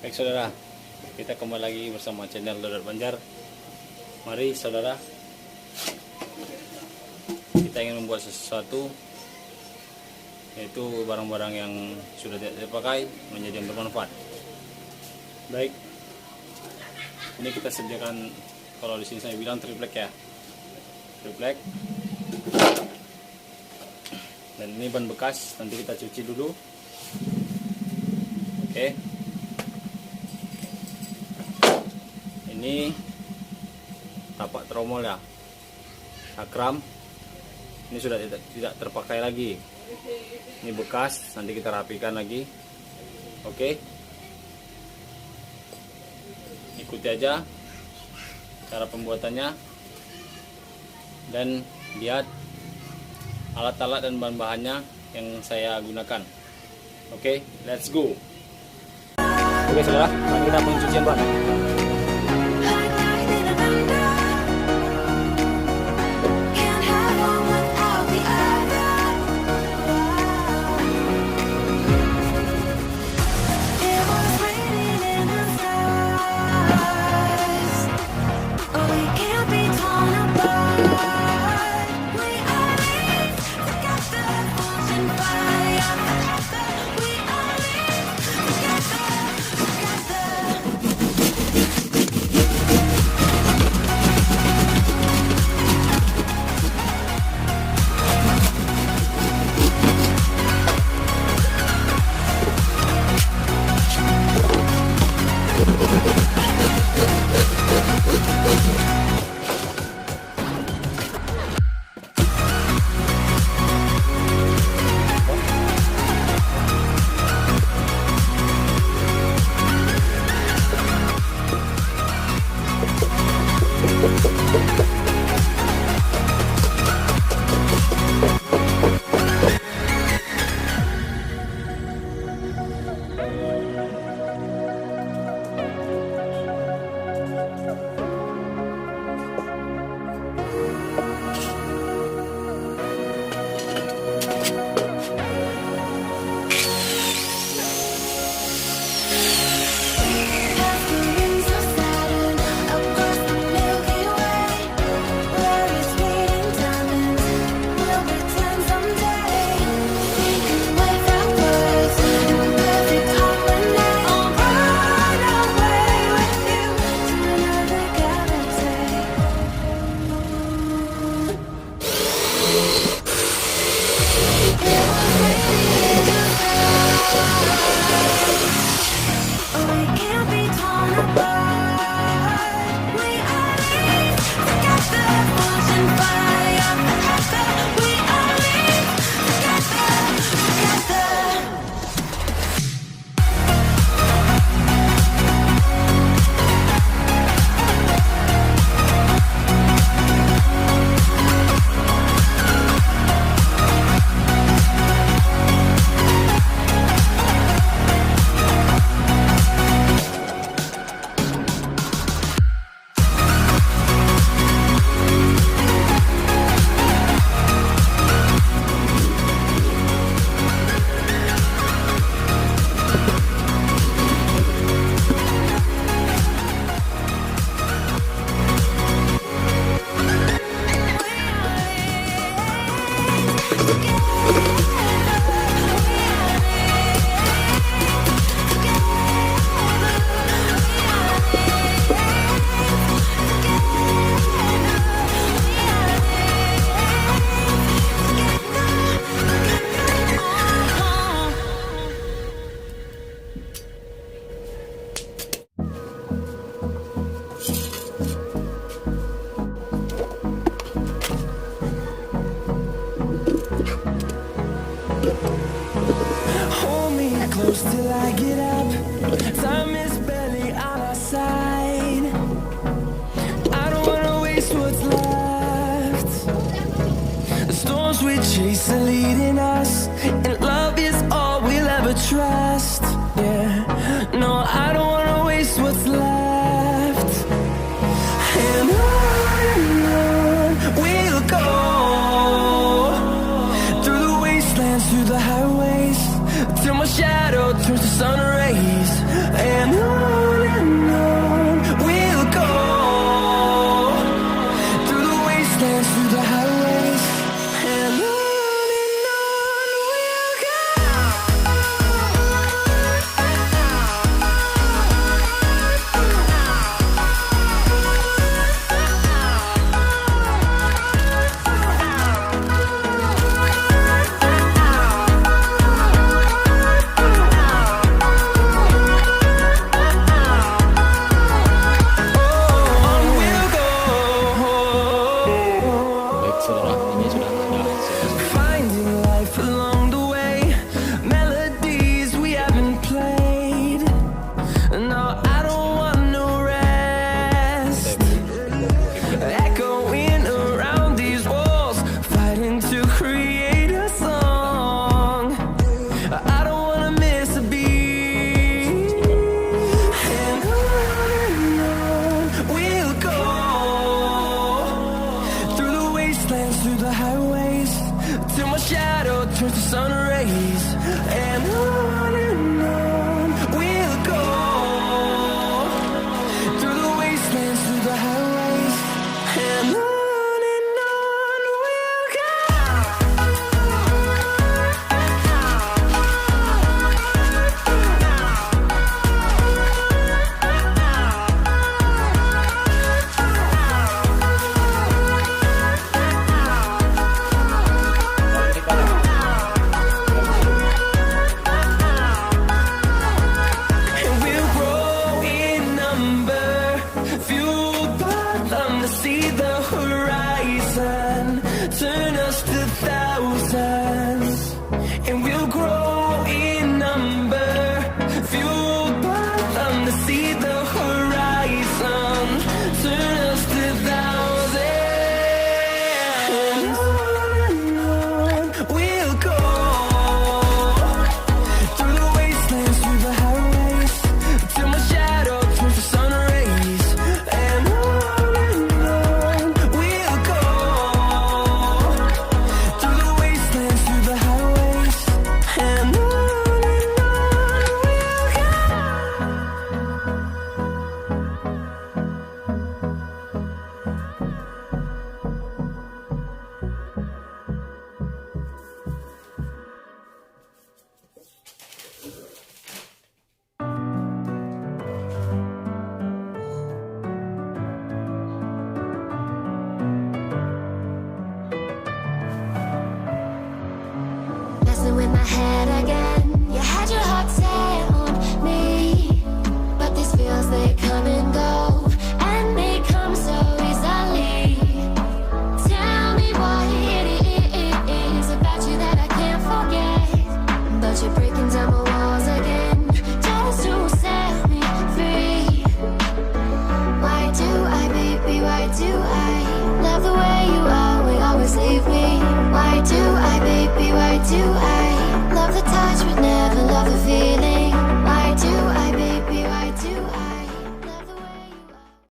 Baik saudara, kita kembali lagi bersama channel Luar Banjar. Mari saudara, kita ingin membuat sesuatu, yaitu barang-barang yang sudah tidak dipakai menjadi yang bermanfaat. Baik, ini kita sediakan, kalau di sini saya bilang triplek ya, triplek. Dan ini ban bekas, nanti kita cuci dulu. Oke. Ini tapak tromol ya, cakram. Ini sudah tidak terpakai lagi. Ini bekas, nanti kita rapikan lagi. Oke. Ikuti aja cara pembuatannya dan lihat alat-alat dan bahan-bahannya yang saya gunakan. Oke, let's go. Oke saudara, mari kita pencucian ban. Till I get up, time is barely on our side. I don't wanna waste what's left. The storms we chase are leading